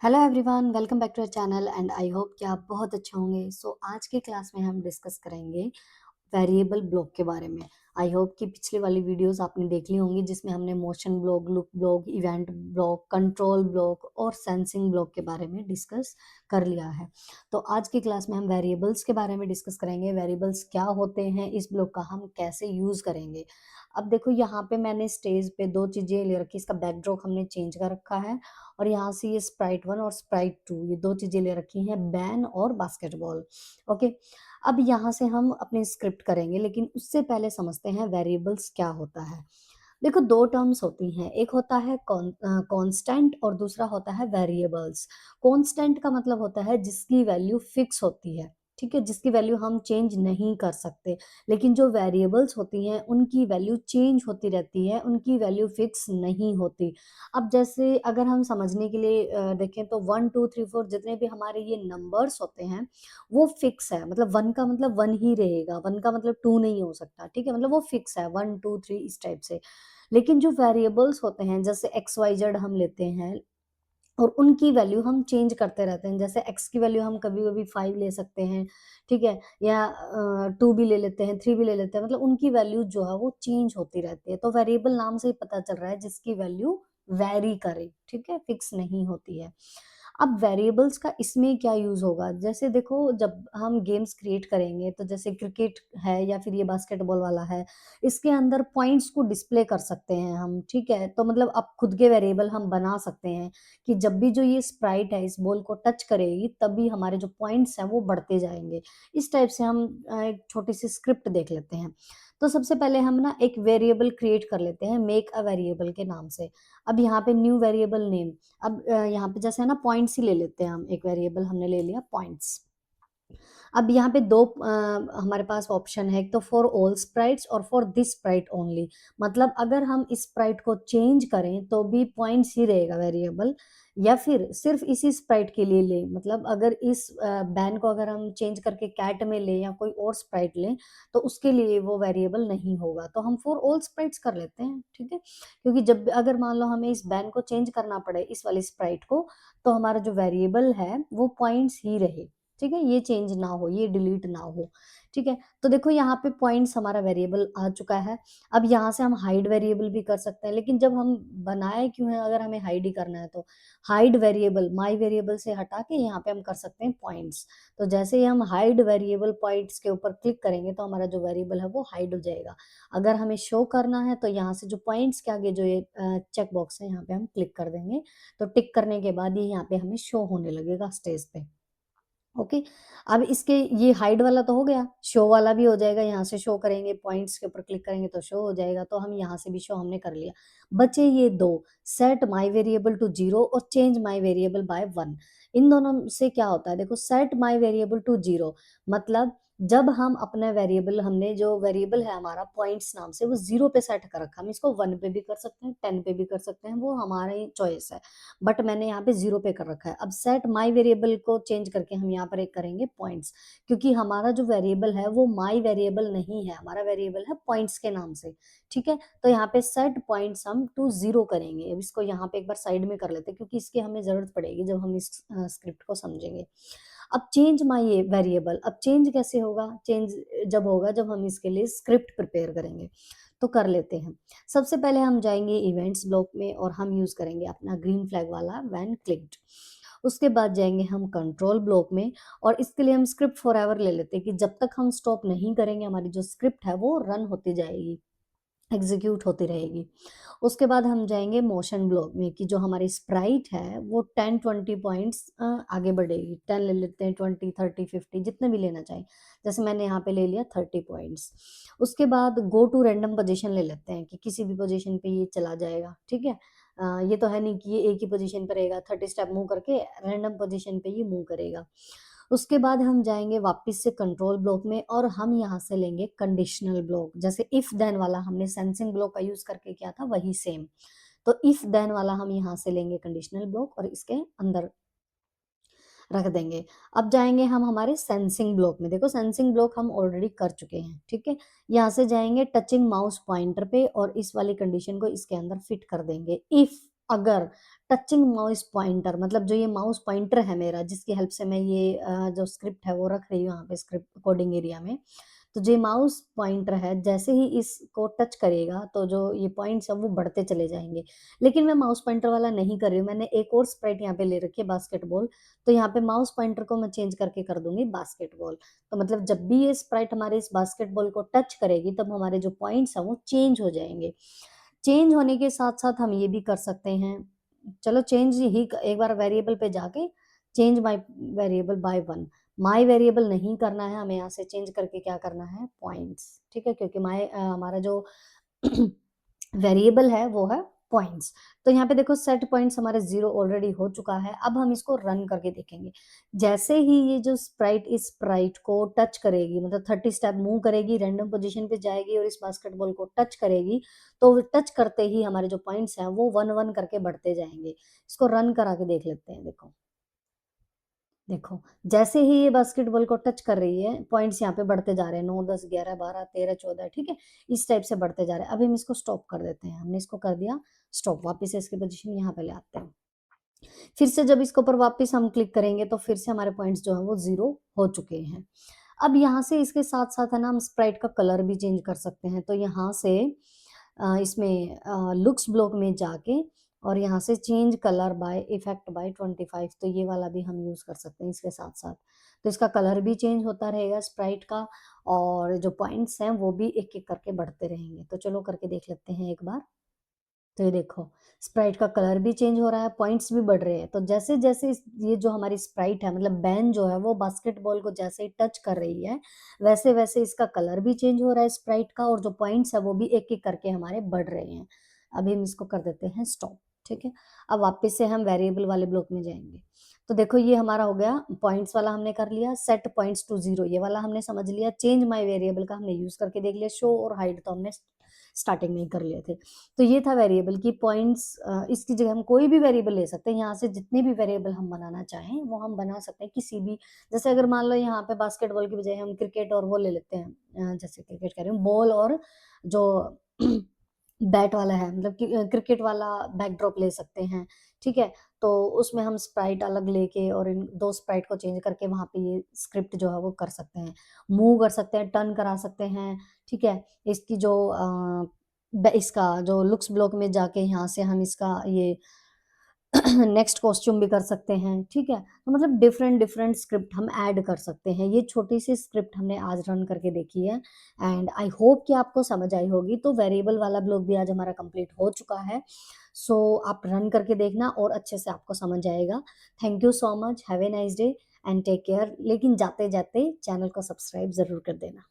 Hello everyone, welcome back to our channel and I hope कि आप बहुत अच्छे होंगे। आज की क्लास में हम डिस्कस करेंगे वेरिएबल ब्लॉक के बारे में। आई होप कि पिछली वाली वीडियोस आपने देख ली होंगी जिसमें हमने motion block, look block, event block, control block और सेंसिंग ब्लॉक के बारे में डिस्कस कर लिया है। तो आज की क्लास में हम वेरिएबल्स के बारे में डिस्कस करेंगे। वेरिएबल्स क्या होते हैं, इस ब्लॉक का हम कैसे यूज करेंगे। अब देखो, यहाँ पे मैंने स्टेज पे दो चीजें ले रखी, इसका बैकड्रॉप हमने चेंज कर रखा है और यहाँ से ये स्प्राइट 1 और स्प्राइट 2 ये दो चीजें ले रखी हैं, बैन और बास्केटबॉल। ओके, अब यहाँ से हम अपनी स्क्रिप्ट करेंगे, लेकिन उससे पहले समझते हैं वेरिएबल्स क्या होता है। देखो, दो टर्म्स होती हैं, एक होता है कांस्टेंट और दूसरा होता है वेरिएबल्स। कांस्टेंट का मतलब होता है जिसकी वैल्यू फिक्स होती है, ठीक है, जिसकी वैल्यू हम चेंज नहीं कर सकते। लेकिन जो वेरिएबल्स होती हैं उनकी वैल्यू चेंज होती रहती है, उनकी वैल्यू फिक्स नहीं होती। अब जैसे अगर हम समझने के लिए देखें तो 1 2 3 4 जितने भी हमारे ये नंबर्स होते हैं वो फिक्स है। मतलब 1 का मतलब 1 ही रहेगा, 1 का मतलब 2 नहीं हो सकता, ठीक है, मतलब वो फिक्स है 1 2 3 इस टाइप से। लेकिन जो वेरिएबल्स होते हैं जैसे एक्स वाई जेड हम लेते हैं और उनकी वैल्यू हम चेंज करते रहते हैं। जैसे एक्स की वैल्यू हम कभी कभी 5 ले सकते हैं, ठीक है, या 2 भी ले लेते हैं, 3 भी ले लेते हैं। मतलब उनकी वैल्यू जो है वो चेंज होती रहती है। तो वेरिएबल नाम से ही पता चल रहा है जिसकी वैल्यू वैरी करे, ठीक है, फिक्स नहीं होती है। अब वेरिएबल्स का इसमें क्या यूज होगा, जैसे देखो जब हम गेम्स क्रिएट करेंगे तो जैसे क्रिकेट है या फिर ये बास्केटबॉल वाला है, इसके अंदर पॉइंट्स को डिस्प्ले कर सकते हैं हम, ठीक है। तो मतलब अब खुद के वेरिएबल हम बना सकते हैं कि जब भी जो ये स्प्राइट है इस बॉल को टच करेगी तब भी हमारे जो पॉइंट्स हैं वो बढ़ते जाएंगे। इस टाइप से हम एक छोटी सी स्क्रिप्ट देख लेते हैं। तो सबसे पहले हम ना एक वेरिएबल क्रिएट कर लेते हैं मेक अ वेरिएबल के नाम से। अब यहाँ पे न्यू वेरिएबल नेम, अब यहाँ पे जैसे है ना पॉइंट्स ही ले लेते हैं हम, एक वेरिएबल हमने ले लिया पॉइंट्स। अब यहाँ पे दो हमारे पास ऑप्शन है, एक तो फॉर ऑल स्प्राइट्स और फॉर दिस स्प्राइट ओनली। मतलब अगर हम इस स्प्राइट को चेंज करें तो भी पॉइंट्स ही रहेगा वेरिएबल, या फिर सिर्फ इसी स्प्राइट के लिए लें। मतलब अगर इस बैन को अगर हम चेंज करके कैट में लें या कोई और स्प्राइट लें तो उसके लिए वो वेरिएबल नहीं होगा। तो हम फॉर ऑल स्प्राइट्स कर लेते हैं, ठीक है, क्योंकि जब अगर मान लो हमें इस बैन को चेंज करना पड़े इस वाली स्प्राइट को, तो हमारा जो वेरिएबल है वो पॉइंट्स ही रहे, ठीक है, ये चेंज ना हो, ये डिलीट ना हो, ठीक है। तो देखो यहाँ पे पॉइंट्स हमारा वेरिएबल आ चुका है। अब यहाँ से हम हाइड वेरिएबल भी कर सकते हैं, लेकिन जब हम बनाए क्यों है, अगर हमें हाइड ही करना है तो हाइड वेरिएबल माई वेरिएबल से हटा के यहाँ पे हम कर सकते हैं पॉइंट्स। तो जैसे ही हम हाइड वेरिएबल पॉइंट्स के ऊपर क्लिक करेंगे तो हमारा जो वेरिएबल है वो हाइड हो जाएगा। अगर हमें शो करना है तो यहाँ से जो पॉइंट्स के आगे जो ये चेक बॉक्स है यहाँ पे हम क्लिक कर देंगे। तो टिक करने के बाद ये यहाँ पे हमें शो होने लगेगा स्टेज पे। ओके, अब इसके ये हाइड वाला तो हो गया, शो वाला भी हो जाएगा। यहाँ से शो करेंगे, पॉइंट्स के ऊपर क्लिक करेंगे तो शो हो जाएगा। तो हम यहाँ से भी शो हमने कर लिया। बचे ये दो, सेट माई वेरिएबल टू 0 और चेंज माई वेरिएबल बाय 1। इन दोनों से क्या होता है, देखो सेट माई वेरिएबल टू 0 मतलब जब हम अपना वेरिएबल, हमने जो वेरिएबल है हमारा पॉइंट्स नाम से वो 0 पे सेट कर रखा, हम इसको 1 पे भी कर सकते हैं, 10 पे भी कर सकते हैं, वो हमारी चॉइस है। बट मैंने यहाँ पे 0 पे कर रखा है। अब सेट माई वेरिएबल को चेंज करके हम यहाँ पर एक करेंगे पॉइंट्स, क्योंकि हमारा जो वेरिएबल है वो माई वेरिएबल नहीं है, हमारा वेरिएबल है पॉइंट्स के नाम से, ठीक है। तो यहाँ पे सेट पॉइंट्स हम टू 0 करेंगे। अब इसको यहाँ पे एक बार साइड में कर लेते हैं क्योंकि इसकी हमें जरूरत पड़ेगी जब हम इस स्क्रिप्ट को समझेंगे। अब चेंज माई वेरिएबल, अब चेंज कैसे होगा, चेंज जब होगा जब हम इसके लिए स्क्रिप्ट प्रिपेयर करेंगे। तो कर लेते हैं। सबसे पहले हम जाएंगे इवेंट्स ब्लॉक में और हम यूज करेंगे अपना ग्रीन फ्लैग वाला व्हेन क्लिक्ड। उसके बाद जाएंगे हम कंट्रोल ब्लॉक में और इसके लिए हम स्क्रिप्ट फॉर एवर ले लेते हैं कि जब तक हम स्टॉप नहीं करेंगे हमारी जो स्क्रिप्ट है वो रन होती जाएगी, एग्जीक्यूट होती रहेगी। उसके बाद हम जाएंगे मोशन ब्लॉक में कि जो हमारी स्प्राइट है वो 10-20 पॉइंट्स आगे बढ़ेगी। 10 ले लेते हैं, 20 30 50 जितने भी लेना चाहें। जैसे मैंने यहाँ पे ले लिया 30 पॉइंट्स। उसके बाद गो टू रैंडम पोजीशन ले लेते हैं कि किसी भी पोजीशन पे ये चला जाएगा, ठीक है। ये तो है नहीं कि ये एक ही पोजीशन पर रहेगा, 30 स्टेप मूव करके रैंडम पोजीशन पे ये मूव करेगा। उसके बाद हम जाएंगे वापस से कंट्रोल ब्लॉक में और हम यहाँ से लेंगे कंडीशनल ब्लॉक। जैसे इफ देन वाला हमने सेंसिंग ब्लॉक का यूज करके किया था वही सेम। तो इफ देन वाला हम यहाँ से लेंगे कंडीशनल ब्लॉक और इसके अंदर रख देंगे। अब जाएंगे हम हमारे सेंसिंग ब्लॉक में। देखो सेंसिंग ब्लॉक हम ऑलरेडी कर चुके हैं, ठीक है। यहाँ से जाएंगे टचिंग माउस पॉइंटर पे और इस वाली कंडीशन को इसके अंदर फिट कर देंगे। इफ अगर टचिंग माउस पॉइंटर, मतलब जो ये माउस पॉइंटर है मेरा, जिसकी हेल्प से मैं ये जो स्क्रिप्ट है वो रख रही हूँ यहाँ पे स्क्रिप्ट कोडिंग एरिया में, तो जो माउस पॉइंटर है जैसे ही इसको टच करेगा तो जो ये पॉइंट्स है वो बढ़ते चले जाएंगे। लेकिन मैं माउस पॉइंटर वाला नहीं कर रही हूँ, मैंने एक और स्प्राइट यहाँ पे ले रखी है बास्केटबॉल। तो यहाँ पे माउस पॉइंटर को मैं चेंज करके कर दूंगी बास्केटबॉल। तो मतलब जब भी ये स्प्राइट हमारे इस बास्केटबॉल को टच करेगी तब हमारे जो पॉइंट्स हैं वो चेंज हो जाएंगे। चेंज होने के साथ साथ हम ये भी कर सकते हैं, चलो चेंज ही एक बार वेरिएबल पे जाके change my variable bye 1। My variable नहीं करना है हमें, यहाँ से चेंज करके क्या करना है, पॉइंट्स। ठीक है, क्योंकि माय हमारा जो वेरिएबल है वो है पॉइंट्स। तो यहाँ पे देखो सेट पॉइंट्स हमारे 0 ऑलरेडी हो चुका है। अब हम इसको रन करके देखेंगे। जैसे ही ये जो स्प्राइट इस स्प्राइट को टच करेगी, मतलब 30 स्टेप मूव करेगी, रैंडम पोजीशन पे जाएगी और इस बास्केटबॉल को टच करेगी, तो टच करते ही हमारे जो पॉइंट्स हैं वो 1 1 करके बढ़ते जाएंगे। इसको रन करा के देख लेते हैं। देखो देखो, जैसे ही ये बास्केटबॉल को टच कर रही है पॉइंट्स यहाँ पे बढ़ते जा रहे हैं, 9 10 11 12 13 14। ठीक है, इस टाइप से बढ़ते जा रहे हैं। अभी हम इसको स्टॉप कर देते हैं। हमने इसको कर दिया स्टॉप, वापस से इसकी पोजीशन यहाँ पे ले आते हैं। फिर से जब इसके ऊपर वापस हम क्लिक करेंगे तो फिर से हमारे पॉइंट्स जो है वो 0 हो चुके हैं। अब यहाँ से इसके साथ साथ है ना, हम स्प्राइट का कलर भी चेंज कर सकते हैं। तो यहाँ से इसमें लुक्स ब्लॉक में जाके और यहाँ से change colour bye effect bye 25, तो ये वाला भी हम यूज कर सकते हैं इसके साथ साथ। तो इसका कलर भी चेंज होता रहेगा स्प्राइट का, और जो पॉइंट्स हैं वो भी एक एक करके बढ़ते रहेंगे। तो चलो करके देख लेते हैं एक बार। तो ये देखो, स्प्राइट का कलर भी चेंज हो रहा है, पॉइंट्स भी बढ़ रहे हैं। तो जैसे जैसे ये जो हमारी स्प्राइट है, मतलब बैन जो है वो बास्केटबॉल को जैसे ही टच कर रही है, वैसे वैसे इसका कलर भी चेंज हो रहा है स्प्राइट का, और जो पॉइंट्स है वो भी एक एक करके हमारे बढ़ रहे हैं। अभी हम इसको कर देते हैं स्टॉप। ठीक है, अब वापस से हम वेरिएबल वाले ब्लॉक में जाएंगे। तो देखो ये हमारा हो गया, पॉइंट्स वाला हमने कर लिया, सेट पॉइंट्स टू 0 ये वाला हमने समझ लिया, चेंज माय वेरिएबल का हमने यूज करके देख लिया, शो और हाइड तो हमने स्टार्टिंग में ही कर लिए थे। तो ये था वेरिएबल की पॉइंट्स। इसकी जगह हम कोई भी वेरिएबल ले सकते हैं, यहाँ से जितने भी वेरिएबल हम बनाना चाहें वो हम बना सकते हैं किसी भी। जैसे अगर मान लो यहाँ पे बास्केटबॉल की बजाय हम क्रिकेट और वो ले लेते हैं, जैसे क्रिकेट कह रही हूँ, बॉल और जो बैट वाला है, मतलब कि क्रिकेट वाला बैकड्रॉप ले सकते हैं। ठीक है, तो उसमें हम स्प्राइट अलग लेके और इन दो स्प्राइट को चेंज करके वहां पे ये स्क्रिप्ट जो है वो कर सकते हैं, मूव कर सकते हैं, टर्न करा सकते हैं। ठीक है, इसकी जो इसका जो लुक्स ब्लॉक में जाके यहाँ से हम इसका ये नेक्स्ट कॉस्ट्यूम भी कर सकते हैं। ठीक है, तो मतलब डिफरेंट डिफरेंट स्क्रिप्ट हम ऐड कर सकते हैं। ये छोटी सी स्क्रिप्ट हमने आज रन करके देखी है, एंड आई होप कि आपको समझ आई होगी। तो वेरिएबल वाला ब्लॉक भी आज हमारा कंप्लीट हो चुका है। सो आप रन करके देखना और अच्छे से आपको समझ आएगा। Thank you so much, have a nice day and take care. लेकिन जाते जाते चैनल को सब्सक्राइब जरूर कर देना।